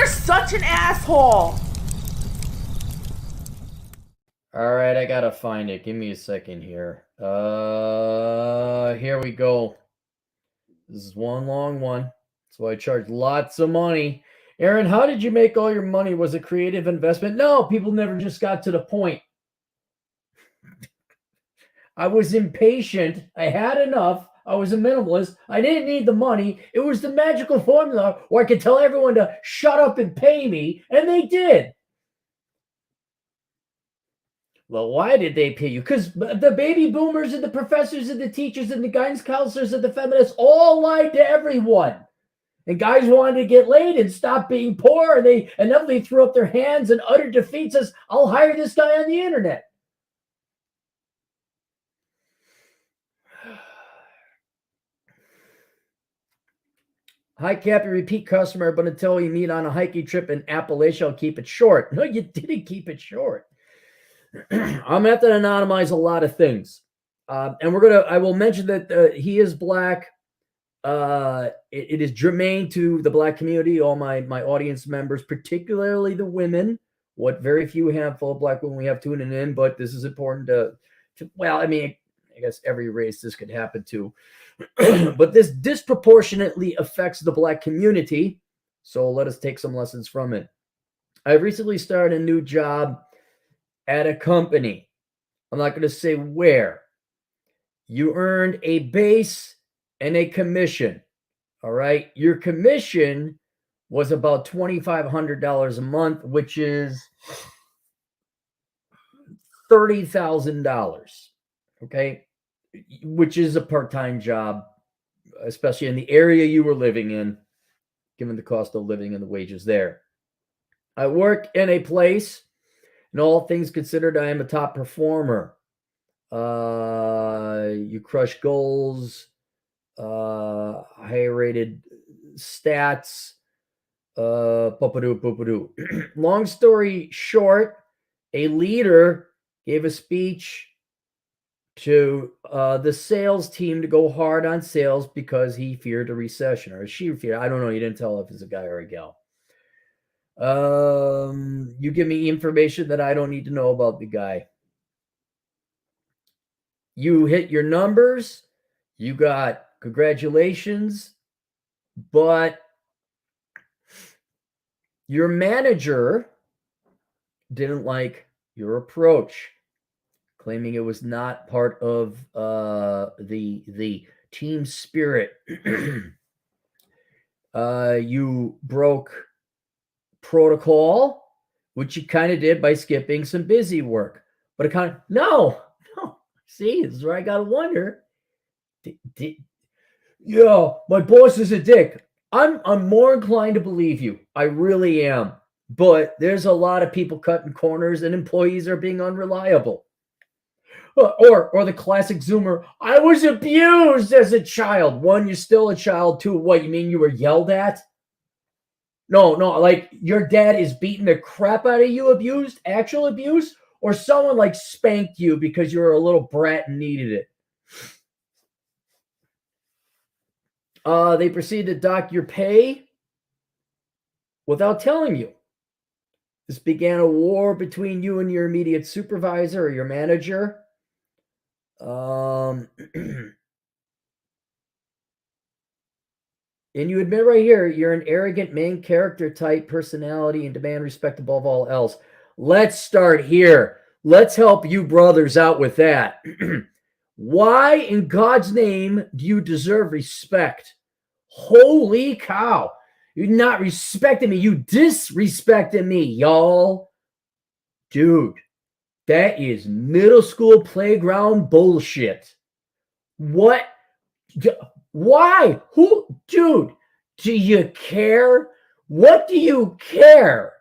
You're such an asshole. All right, I gotta find it. Give me a second here. Here we go. This is one long one. So I charge lots of money. Aaron, how did you make all your money? Was it creative investment? No, people never just got to the point. I was impatient. I had enough. I was a minimalist. I didn't need the money. It was the magical formula where I could tell everyone to shut up and pay me, and they did. Well, why did they pay you? Because the baby boomers and the professors and the teachers and the guidance counselors and the feminists all lied to everyone. And guys wanted to get laid and stop being poor, and they inevitably threw up their hands in utter defeat, says, I'll hire this guy on the internet. Hi, Cappy, repeat customer, but until we meet on a hiking trip in Appalachia, I'll keep it short. No, you didn't keep it short. I'm going to have to anonymize a lot of things. And I will mention that he is black. It is germane to the black community, all my audience members, particularly the women. What very few handful of black women we have tuning in, but this is important to well, I mean, I guess every race this could happen to. But this disproportionately affects the black community. So let us take some lessons from it. I recently started a new job at a company. I'm not going to say where. You earned a base and a commission. All right. Your commission was about $2,500 a month, which is $30,000. Okay. Which is a part-time job, especially in the area you were living in, given the cost of living and the wages there. I work in a place, in all things considered, I am a top performer. You crush goals, higher rated stats, Long story short, a leader gave a speech to the sales team to go hard on sales because he feared a recession, or she feared. I don't know. You didn't tell if it's a guy or a gal. You give me information that I don't need to know about the guy. You hit your numbers. You got congratulations, but your manager didn't like your approach, claiming it was not part of the team spirit. You broke protocol, which you kind of did by skipping some busy work. But it kind of, no. See, this is where I got to wonder. My boss is a dick. I'm more inclined to believe you. I really am. But there's a lot of people cutting corners and employees are being unreliable. Or the classic Zoomer, I was abused as a child. One, you're still a child. Two, what, you mean you were yelled at? No, like your dad is beating the crap out of you, abused, actual abuse, or someone like spanked you because you were a little brat and needed it. They proceed to dock your pay without telling you. This began a war between you and your immediate supervisor or your manager. And you admit right here, you're an arrogant main character type personality and demand respect above all else. Let's start here. Let's help you brothers out with that. Why in God's name do you deserve respect? Holy cow. You're not respecting me. You disrespected me, y'all. Dude, that is middle school playground bullshit. What? Why? Who? Dude, do you care? What do you care?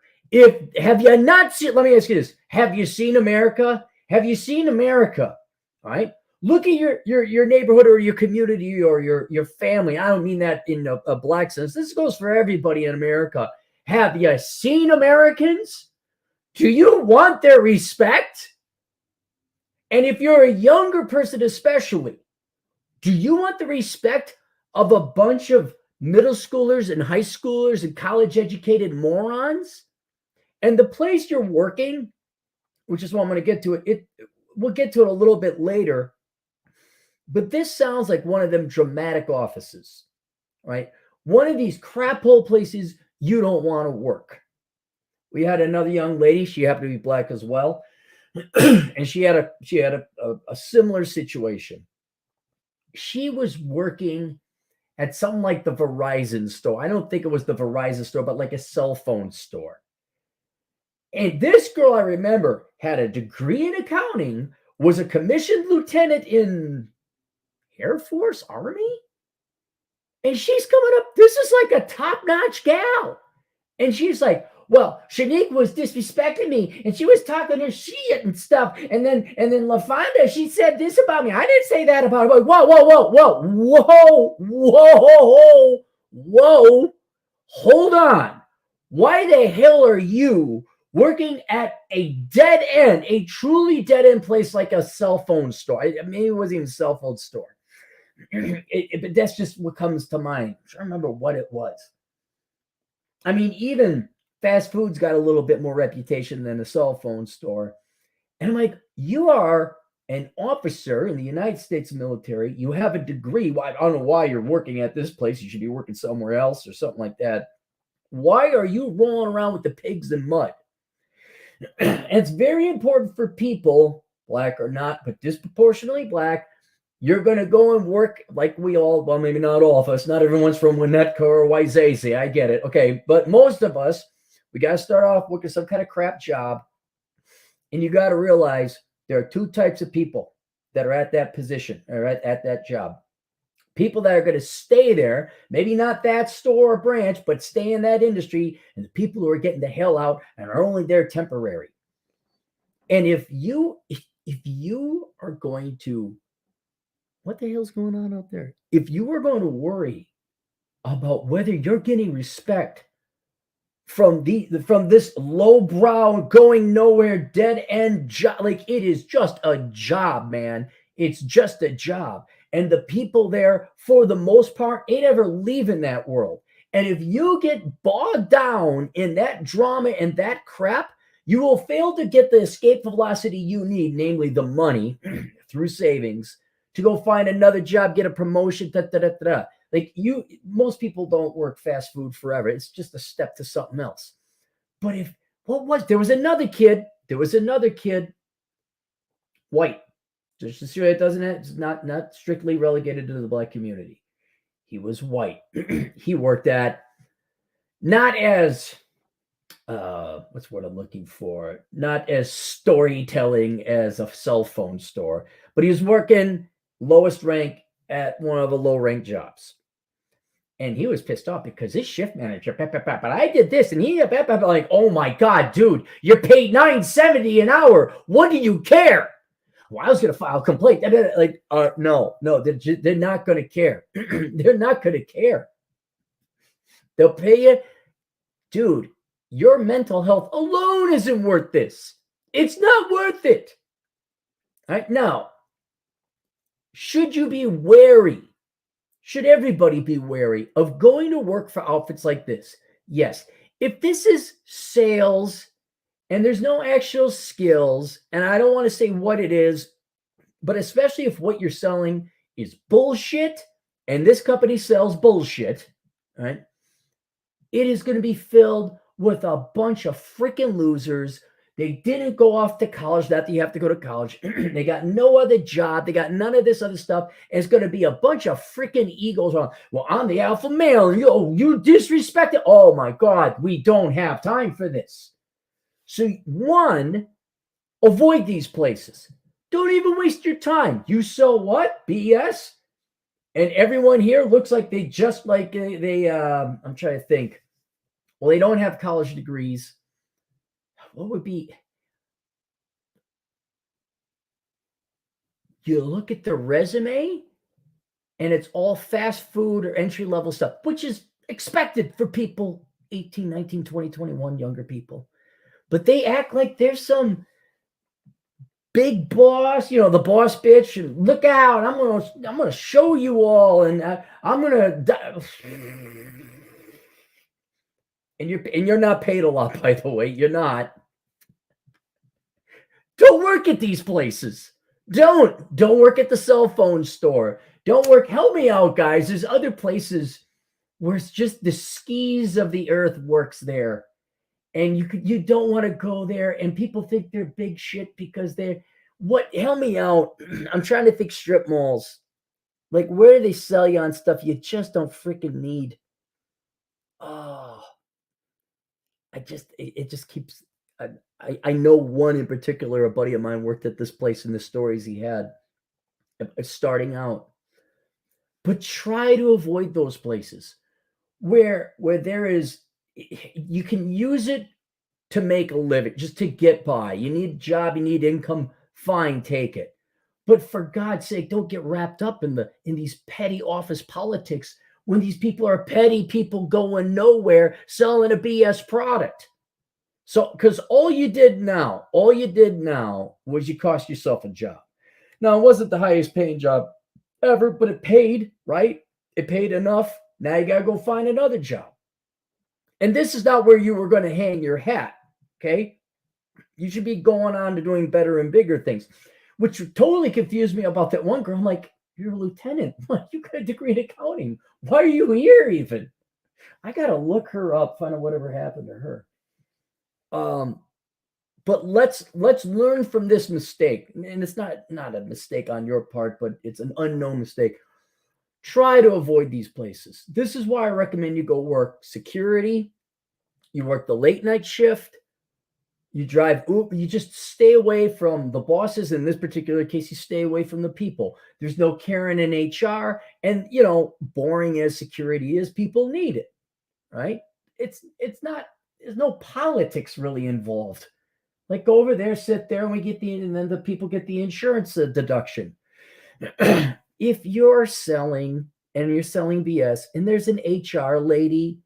Have you not seen, let me ask you this. Have you seen America? Have you seen America? All right. Look at your neighborhood or your community or your family. I don't mean that in a black sense. This goes for everybody in America. Have you seen Americans? Do you want their respect? And if you're a younger person especially, do you want the respect of a bunch of middle schoolers and high schoolers and college educated morons. And the place you're working, which is what I'm going to get to we'll get to it a little bit later. But this sounds like one of them dramatic offices, right? One of these crap hole places you don't want to work. We had another young lady, she happened to be black as well, and she had a similar situation. She was working at something like the Verizon store. I don't think it was the Verizon store, but like a cell phone store. And this girl, I remember, had a degree in accounting, was a commissioned lieutenant in Air Force, Army. And she's coming up. This is like a top-notch gal. And she's like, well, Shanique was disrespecting me and she was talking her shit and stuff. And then LaFonda, she said this about me. I didn't say that about her. Whoa. Hold on. Why the hell are you working at a dead end, a truly dead end place like a cell phone store? Maybe it wasn't even a cell phone store. But that's just what comes to mind. I'm trying to remember what it was. I mean, even fast food's got a little bit more reputation than a cell phone store. And I'm like, you are an officer in the United States military. You have a degree. Well, I don't know why you're working at this place. You should be working somewhere else or something like that. Why are you rolling around with the pigs in mud? And it's very important for people, black or not, but disproportionately black. You're going to go and work like we all, well, maybe not all of us. Not everyone's from Winnetka or Wayzata. I get it. Okay. But most of us, we got to start off working some kind of crap job. And you got to realize there are two types of people that are at that position or at that job. People that are going to stay there, maybe not that store or branch, but stay in that industry. And the people who are getting the hell out and are only there temporary. And if you are going to, what the hell's going on out there? If you are going to worry about whether you're getting respect from this lowbrow, going nowhere, dead end job, like it is just a job, man. It's just a job. And the people there, for the most part, ain't ever leaving that world. And if you get bogged down in that drama and that crap, you will fail to get the escape velocity you need, namely the money through savings, to go find another job, get a promotion, Like most people don't work fast food forever. It's just a step to something else. But there was another kid, white. Just to see it it's not strictly relegated to the black community. He was white. He worked at not as what's what I'm looking for? Not as storytelling as a cell phone store, but he was working lowest rank at one of the low rank jobs. And he was pissed off because his shift manager, but I did this, and he like, oh my God, dude, you're paid $9.70 an hour. What do you care? Well, I was going to file a complaint. Like, no, they're not going to care. They're not going to care. They'll pay you. Dude, your mental health alone isn't worth this. It's not worth it. All right, now, should you be wary? Should everybody be wary of going to work for outfits like this? Yes. If this is sales and there's no actual skills, and I don't want to say what it is, but especially if what you're selling is bullshit, and this company sells bullshit, right? It is going to be filled with a bunch of freaking losers. They didn't go off to college. That you have to go to college. They got no other job. They got none of this other stuff. And it's going to be a bunch of freaking egos on. Well, I'm the alpha male. You disrespect it. Oh my God, we don't have time for this. So one, avoid these places. Don't even waste your time. You sell what? BS? And everyone here looks like they just like I'm trying to think. Well, they don't have college degrees. What would be? You look at the resume and it's all fast food or entry level stuff, which is expected for people 18, 19, 20, 21, younger people. But they act like there's some big boss, you know, the boss bitch, and look out, I'm gonna show you all, and I'm gonna and you're not paid a lot, by the way. You're not. Don't work at these places. Don't work at the cell phone store. Don't work. Help me out, guys. There's other places where it's just the skis of the earth works there, and you don't want to go there, and people think they're big shit because they're what. Help me out. I'm trying to think strip malls. Like, where do they sell you on stuff you just don't freaking need? Oh, it just keeps. I know one in particular. A buddy of mine worked at this place, and the stories he had starting out. But try to avoid those places where there is. You can use it to make a living, just to get by. You need a job, you need income. Fine, take it. But for God's sake, don't get wrapped up in these petty office politics when these people are petty people going nowhere selling a BS product. So, because all you did now was you cost yourself a job. Now, it wasn't the highest paying job ever, but it paid, right? It paid enough. Now you got to go find another job. And this is not where you were going to hang your hat, okay? You should be going on to doing better and bigger things, which totally confused me about that one girl. I'm like, you're a lieutenant. You got a degree in accounting. Why are you here even? I got to look her up, find out whatever happened to her. But let's learn from this mistake. And it's not a mistake on your part, but it's an unknown mistake. Try to avoid these places. This is why I recommend you go work security. You work the late night shift. You drive Uber. You just stay away from the bosses. In this particular case, you stay away from the people. There's no Karen in HR. And, you know, boring as security is, people need it, right? It's not, there's no politics really involved. Like, go over there, sit there, and then the people get the insurance deduction. If you're selling BS and there's an HR lady,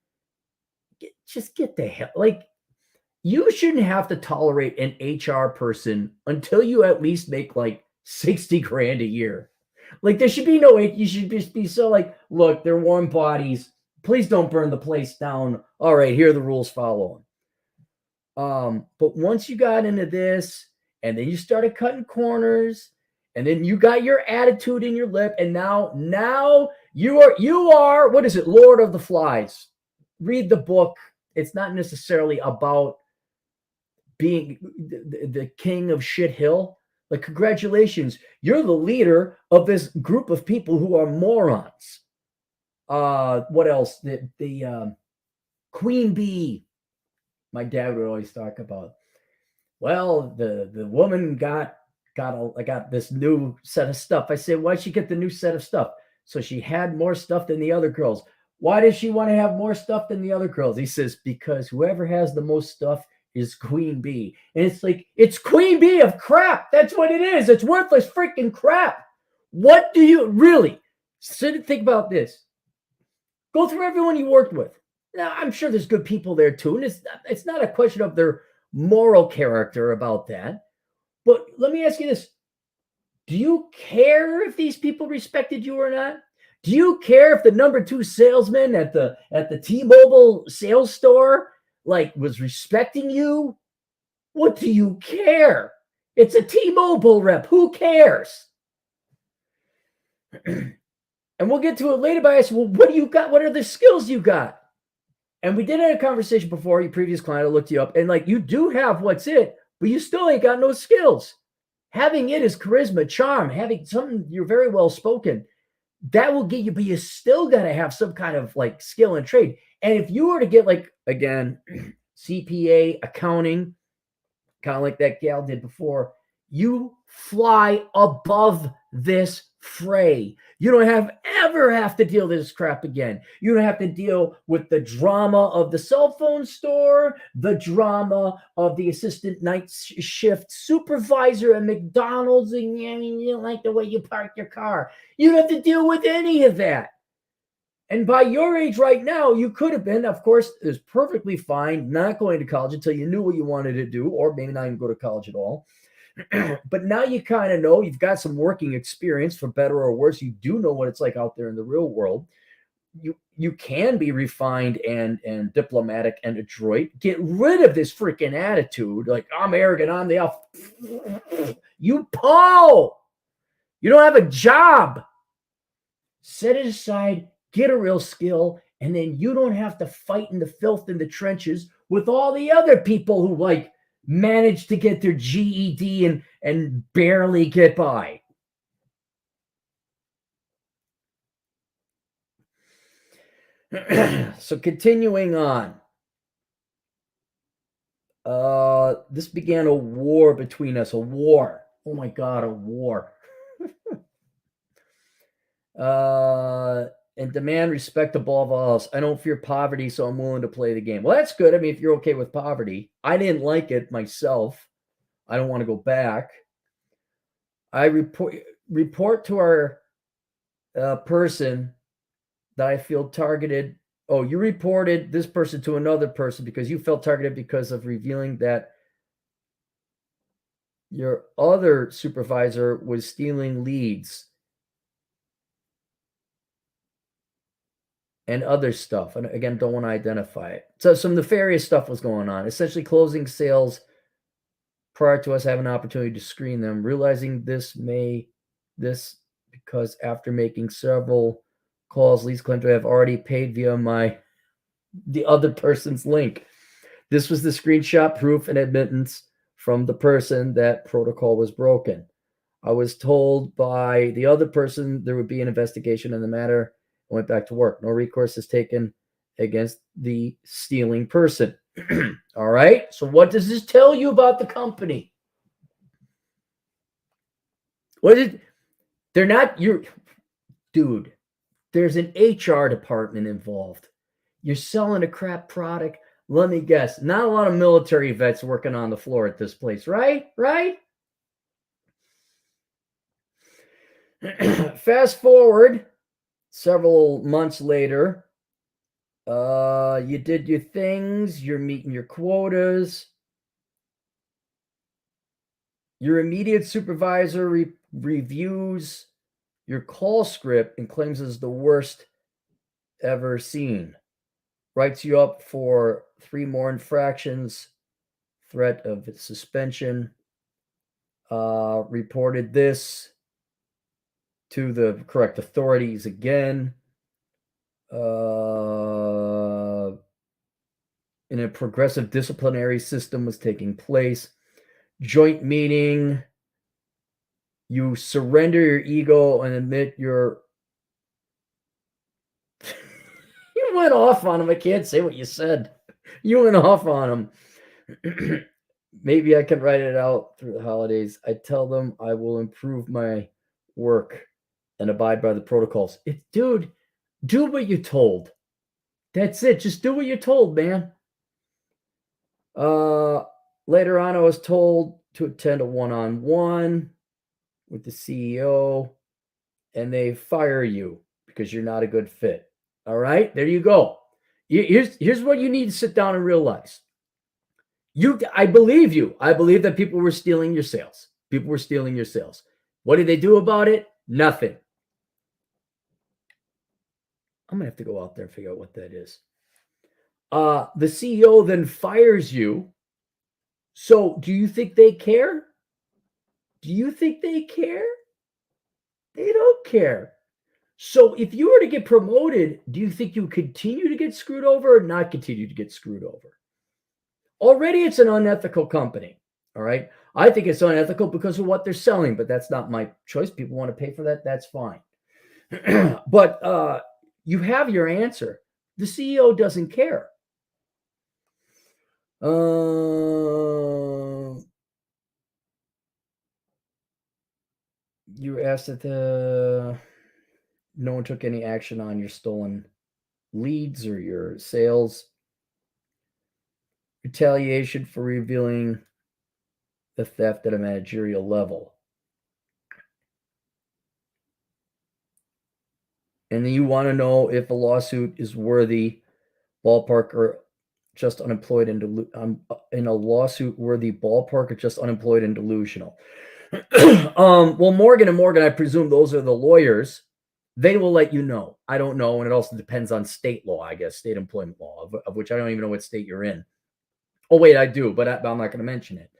just get the hell, like, you shouldn't have to tolerate an HR person until you at least make like 60 grand a year. Like, there should be no, you should just be so like, look, they're warm bodies. Please don't burn the place down. All right, here are the rules, follow them. But once you got into this, and then you started cutting corners, and then you got your attitude in your lip, and now you are what is it, Lord of the Flies. Read the book. It's not necessarily about being the king of shit hill. Like, congratulations, you're the leader of this group of people who are morons. What else? The queen bee. My dad would always talk about. Well, the woman got this new set of stuff. I said, why'd she get the new set of stuff? So she had more stuff than the other girls. Why does she want to have more stuff than the other girls? He says, because whoever has the most stuff is queen bee. And it's like, it's queen bee of crap. That's what it is. It's worthless freaking crap. What do you really sit and think about this? Go through everyone you worked with. Now, I'm sure there's good people there too. And it's not a question of their moral character about that. But let me ask you this. Do you care if these people respected you or not? Do you care if the number 2 salesman at the T-Mobile sales store like was respecting you? What do you care? It's a T-Mobile rep. Who cares? And we'll get to it later, but I said, well, what do you got? What are the skills you got? And we did have a conversation before. Your previous client, I looked you up, and like, you do have what's it, but you still ain't got no skills. Having it is charisma, charm, having something, you're very well spoken. That will get you, but you still got to have some kind of like skill and trade. And if you were to get like, again, CPA, accounting, kind of like that gal did before, you fly above this fray. You don't ever have to deal with this crap again. You don't have to deal with the drama of the cell phone store, the drama of the assistant night shift supervisor at McDonald's, and you don't like the way you park your car. You don't have to deal with any of that. And by your age right now, you could have been, of course, it's perfectly fine not going to college until you knew what you wanted to do, or maybe not even go to college at all. But now you kind of know, you've got some working experience, for better or worse. You do know what it's like out there in the real world. You can be refined and diplomatic and adroit. Get rid of this freaking attitude like, I'm arrogant, I'm the alpha. You Paul, you don't have a job. Set it aside, get a real skill, and then you don't have to fight in the filth in the trenches with all the other people who like manage to get their GED and barely get by. So continuing on. This began a war between us. A war. Oh my God, a war. And demand respect above all else. I don't fear poverty, so I'm willing to play the game. Well, that's good. I mean, if you're okay with poverty, I didn't like it myself. I don't want to go back. I report to our person that I feel targeted. Oh, you reported this person to another person because you felt targeted because of revealing that your other supervisor was stealing leads and other stuff. And again, don't want to identify it. So some nefarious stuff was going on, essentially closing sales prior to us having an opportunity to screen them. Realizing this because after making several calls, leads claim to have already paid via the other person's link. This was the screenshot proof and admittance from the person that protocol was broken. I was told by the other person there would be an investigation in the matter. I went back to work. No recourse is taken against the stealing person. All right. So what does this tell you about the company? What is it? They're not your dude. There's an HR department involved. You're selling a crap product. Let me guess. Not a lot of military vets working on the floor at this place, right? Right? Fast forward several months later. You did your things. You're meeting your quotas. Your immediate supervisor reviews your call script and claims it's the worst ever seen. Writes you up for 3 more infractions, threat of suspension. Reported this to the correct authorities again. In a progressive disciplinary system was taking place. Joint meeting. You surrender your ego and admit your. You went off on him. I can't say what you said. You went off on him. Maybe I can write it out through the holidays. I tell them I will improve my work and abide by the protocols. Dude, do what you're told. That's it. Just do what you're told, man. Later on, I was told to attend a one-on-one with the CEO, and they fire you because you're not a good fit. All right, there you go. Here's what you need to sit down and realize. I believe you. I believe that people were stealing your sales. People were stealing your sales. What did they do about it? Nothing. I'm gonna have to go out there and figure out what that is. The CEO then fires you. So do you think they care? Do you think they care? They don't care. So if you were to get promoted, do you think you continue to get screwed over or not continue to get screwed over? Already it's an unethical company. All right. I think it's unethical because of what they're selling, but that's not my choice. People want to pay for that. That's fine. But you have your answer. The CEO doesn't care. You were asked that no one took any action on your stolen leads or your sales. Retaliation for revealing the theft at a managerial level. And then you want to know if a lawsuit is worthy, ballpark or just unemployed and in a lawsuit worthy ballpark, or just unemployed and delusional? Well, Morgan and Morgan, I presume those are the lawyers. They will let you know. I don't know, and it also depends on state law, I guess, state employment law, of which I don't even know what state you're in. Oh, wait, I do, but I'm not going to mention it.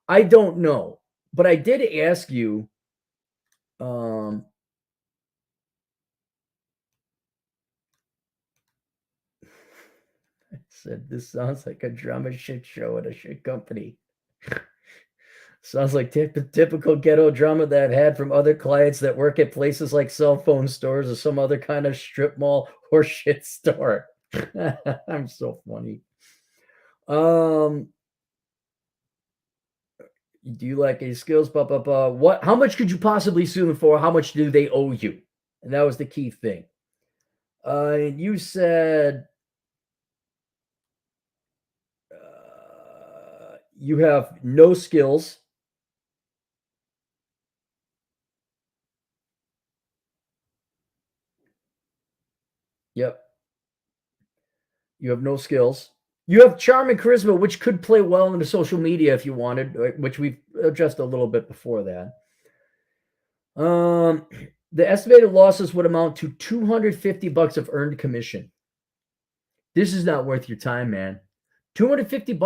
I don't know, but I did ask you. I said, this sounds like a drama shit show at a shit company. Sounds like typical ghetto drama that I've had from other clients that work at places like cell phone stores or some other kind of strip mall or shit store. I'm so funny. Do you like any skills? Blah, blah, blah. What? How much could you possibly sue them for? How much do they owe you? And that was the key thing. You said you have no skills. Yep. You have no skills. You have charm and charisma, which could play well into social media if you wanted, which we've addressed a little bit before that. The estimated losses would amount to $250 of earned commission. This is not worth your time, man. $250?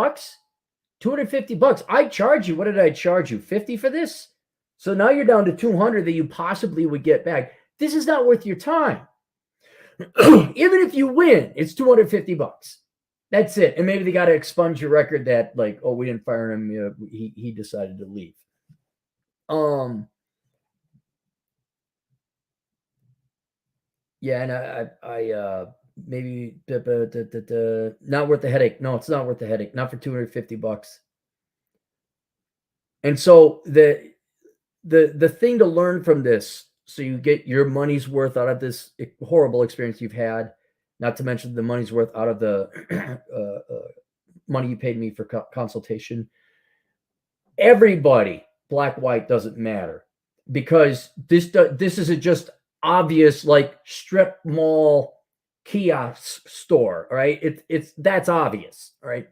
$250. I charge you. What did I charge you? 50 for this? So now you're down to 200 that you possibly would get back. This is not worth your time. Even if you win, it's $250. That's it. And maybe they got to expunge your record that, like, oh, we didn't fire him. He decided to leave. Yeah, and I maybe not worth the headache. No, it's not worth the headache. Not for $250. And so the thing to learn from this, so you get your money's worth out of this horrible experience you've had, not to mention the money's worth out of the money you paid me for consultation. Everybody, black, white, doesn't matter, because this isn't just obvious like strip mall kiosk store, right? That's obvious, right?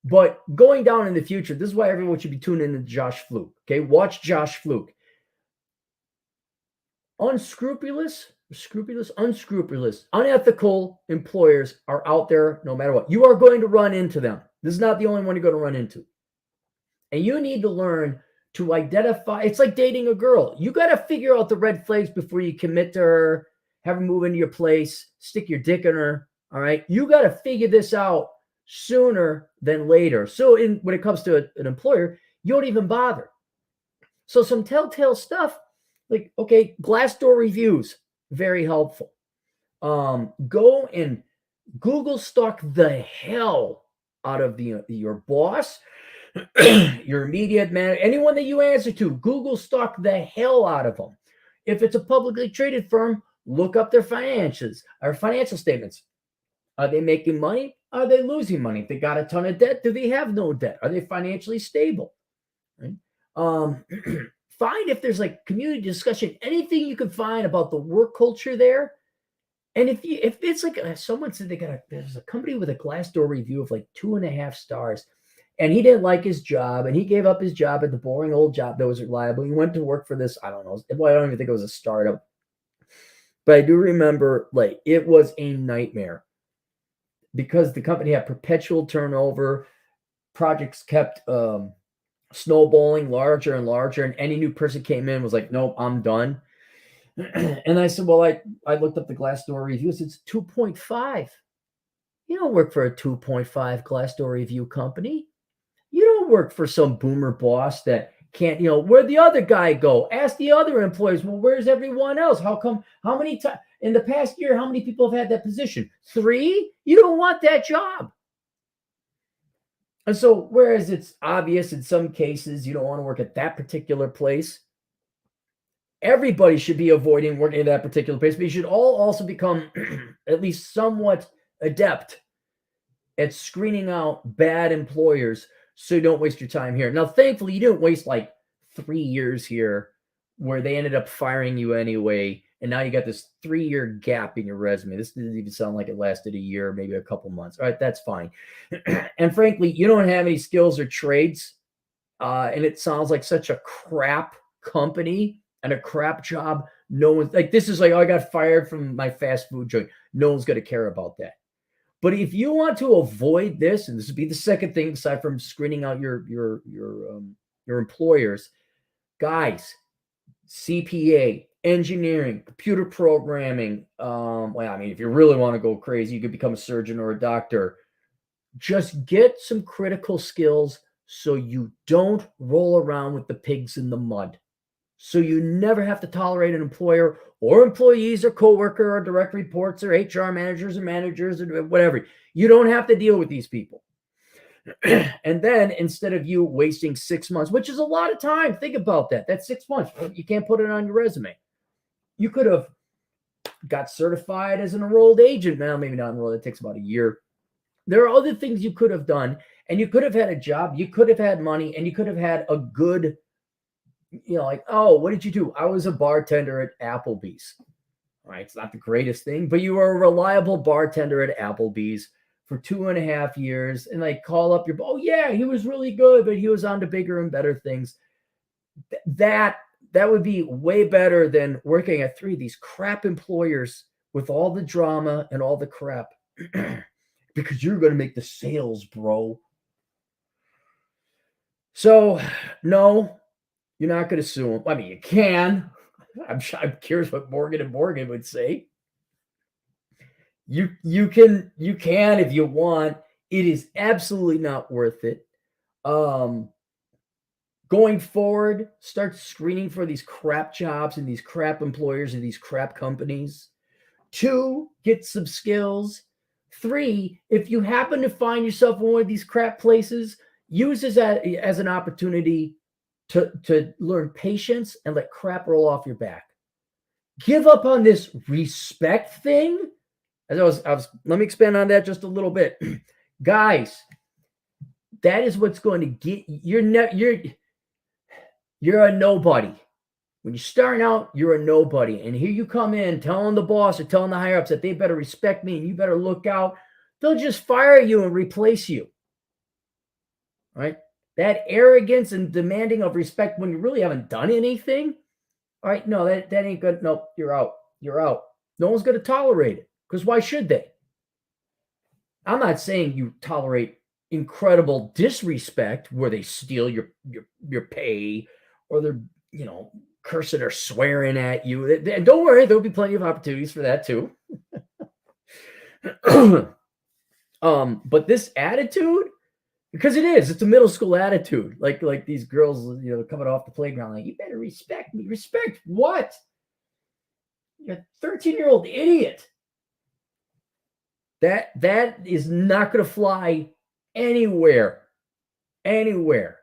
But going down in the future, this is why everyone should be tuning into Josh Fluke. Okay, watch Josh Fluke. Unscrupulous, unethical employers are out there no matter what. You are going to run into them. This is not the only one you're going to run into. And you need to learn to identify. It's like dating a girl. You got to figure out the red flags before you commit to her, have her move into your place, stick your dick in her. All right. You got to figure this out sooner than later. So when it comes to an employer, you don't even bother. So some telltale stuff, like, okay, Glassdoor reviews, very helpful. Go and Google stalk the hell out of your boss, your immediate manager, anyone that you answer to. Google stalk the hell out of them. If it's a publicly traded firm, look up their financials or financial statements. Are they making money? Are they losing money? If they got a ton of debt, do they have no debt? Are they financially stable? Right? Find if there's like community discussion, anything you can find about the work culture there. And if it's like someone said there's a company with a Glassdoor review of like 2.5 stars, and he didn't like his job, and he gave up his job at the boring old job that was reliable. He went to work for this, I don't know. Well, I don't even think it was a startup, but I do remember like it was a nightmare because the company had perpetual turnover. Projects kept snowballing larger and larger, and any new person came in was like, nope, I'm done. And I said, well, I looked up the Glassdoor reviews. It's 2.5. You don't work for a 2.5 Glassdoor review company. You don't work for some boomer boss that can't, where'd the other guy go? Ask the other employees, well, where's everyone else? How many times in the past year, how many people have had that position? 3? You don't want that job. And so, whereas it's obvious in some cases you don't want to work at that particular place, everybody should be avoiding working at that particular place, but you should all also become at least somewhat adept at screening out bad employers so you don't waste your time here. Now, thankfully, you didn't waste like 3 years here where they ended up firing you anyway, And now you got this 3-year gap in your resume. This doesn't even sound like it lasted a year, maybe a couple months. All right, that's fine. And frankly, you don't have any skills or trades. And it sounds like such a crap company and a crap job. No one's like, this is like, oh, I got fired from my fast food joint. No one's going to care about that. But if you want to avoid this, and this would be the second thing aside from screening out your employers, guys, CPA, engineering, computer programming. Well, I mean, if you really want to go crazy, you could become a surgeon or a doctor. Just get some critical skills so you don't roll around with the pigs in the mud. So you never have to tolerate an employer or employees or coworker or direct reports or HR managers or whatever. You don't have to deal with these people. And then instead of you wasting 6 months, which is a lot of time, think about that. That's 6 months. You can't put it on your resume. You could have got certified as an enrolled agent. Now, maybe not enrolled. It takes about a year. There are other things you could have done, and you could have had a job. You could have had money, and you could have had a good, like, oh, what did you do? I was a bartender at Applebee's. All right, it's not the greatest thing, but you were a reliable bartender at Applebee's for 2.5 years, and like call up your, oh yeah, he was really good, but he was on to bigger and better things. That would be way better than working at 3 of these crap employers with all the drama and all the crap. Because you're going to make the sales, bro. So, no, you're not going to sue them. I mean, you can. I'm curious what Morgan & Morgan would say. You can if you want. It is absolutely not worth it. Going forward, start screening for these crap jobs and these crap employers and these crap companies. 2, get some skills. 3, if you happen to find yourself in one of these crap places, use this as an opportunity to learn patience and let crap roll off your back. Give up on this respect thing. Let me expand on that just a little bit. Guys, that is what's going to get you're a nobody. When you're starting out, you're a nobody. And here you come in telling the boss or telling the higher ups that they better respect me and you better look out. They'll just fire you and replace you. Right? That arrogance and demanding of respect when you really haven't done anything. All right, no, that ain't good. Nope, you're out. You're out. No one's going to tolerate it. Because why should they? I'm not saying you tolerate incredible disrespect where they steal your pay or they're, cursing or swearing at you. And don't worry, there'll be plenty of opportunities for that too. But this attitude, because it's a middle school attitude. Like these girls, coming off the playground, like, you better respect me. Respect what? You're a 13-year-old idiot. That is not going to fly anywhere. Anywhere.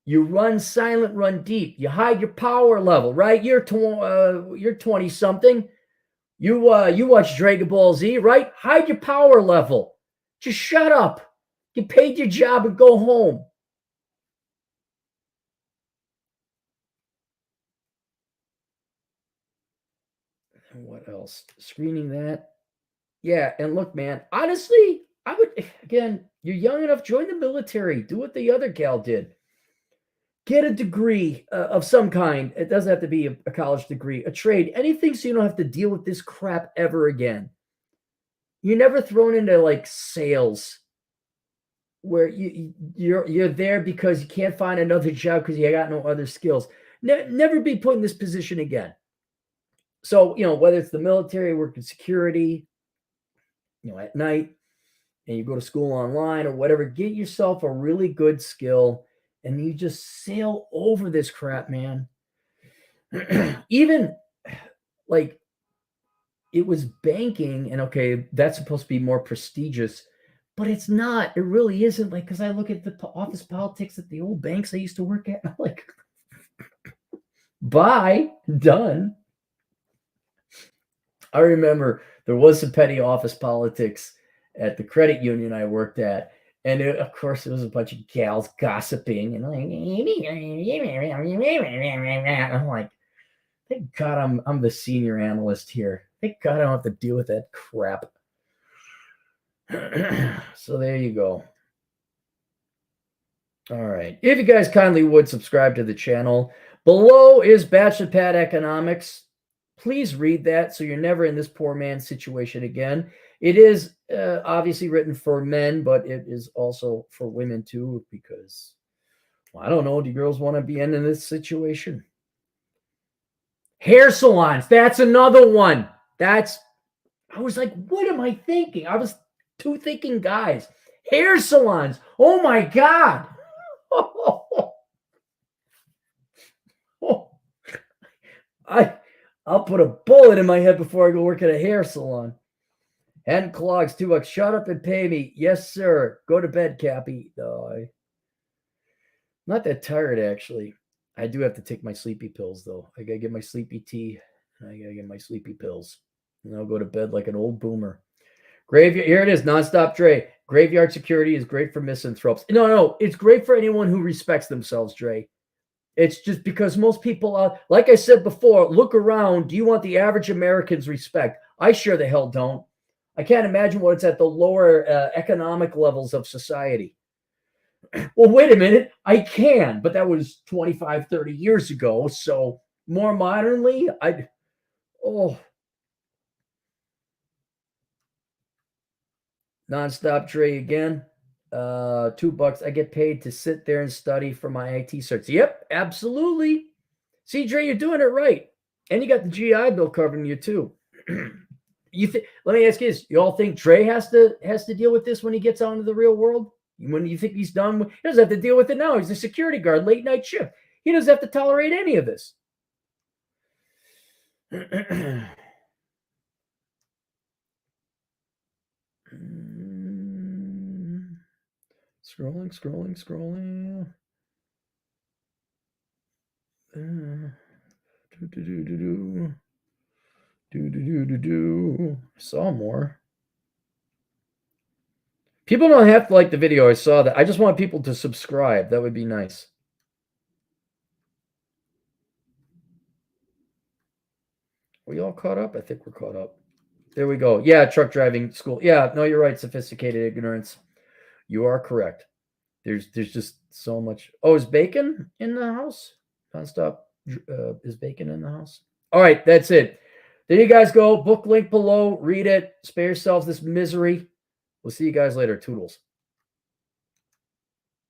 You run silent, run deep. You hide your power level, right? You're 20 something. You watch Dragon Ball Z, right? Hide your power level. Just shut up. Get paid your job and go home. And what else? Screening that. Yeah, and look, man, honestly, I would, again, you're young enough, join the military. Do what the other gal did. Get a degree of some kind. It doesn't have to be a college degree, a trade, anything so you don't have to deal with this crap ever again. You're never thrown into like sales where you're there because you can't find another job because you got no other skills. Never be put in this position again. So, whether it's the military, working security, at night, and you go to school online or whatever, get yourself a really good skill and you just sail over this crap, man. Even like it was banking, and okay, that's supposed to be more prestigious, but it's not. It really isn't. Like, because I look at the office politics at the old banks I used to work at, I'm like, bye, done. I remember there was some petty office politics at the credit union I worked at. And of course, it was a bunch of gals gossiping and like, I'm like, Thank God I'm the senior analyst here. Thank God I don't have to deal with that crap. So there you go. All right. If you guys kindly would subscribe to the channel. Below is Bachelor Pad Economics. Please read that so you're never in this poor man's situation again. It is obviously written for men, but it is also for women too, because, well, I don't know, do girls want to be in this situation? Hair salons, that's another one. I was like, what am I thinking? I was two thinking guys. Hair salons, oh my God. I'll put a bullet in my head before I go work at a hair salon. Hand clogs, $2. Shut up and pay me. Yes, sir. Go to bed, Cappy. No, I'm not that tired, actually. I do have to take my sleepy pills, though. I gotta get my sleepy tea, and I gotta get my sleepy pills. And I'll go to bed like an old boomer. Graveyard, here it is, Nonstop Dre. Graveyard security is great for misanthropes. No, it's great for anyone who respects themselves, Dre. It's just because most people, like I said before, look around. Do you want the average American's respect? I sure the hell don't. I can't imagine what it's at the lower economic levels of society. Well, wait a minute. I can, but that was 25, 30 years ago. So more modernly, Nonstop Dre again. $2. I get paid to sit there and study for my IT certs. Yep, absolutely. See, Dre, you're doing it right. And you got the GI Bill covering you too. Let me ask you this. You all think Dre has to deal with this when he gets out into the real world? When you think he's done, he doesn't have to deal with it now. He's a security guard, late night shift. He doesn't have to tolerate any of this. Scrolling. Saw more. People don't have to like the video. I saw that. I just want people to subscribe. That would be nice. We all caught up? I think we're caught up. There we go. Yeah, truck driving school. Yeah, no, you're right. Sophisticated ignorance. You are correct. There's just so much. Oh, is Bacon in the house? Nonstop. Is Bacon in the house? All right, that's it. There you guys go. Book link below. Read it. Spare yourselves this misery. We'll see you guys later. Toodles.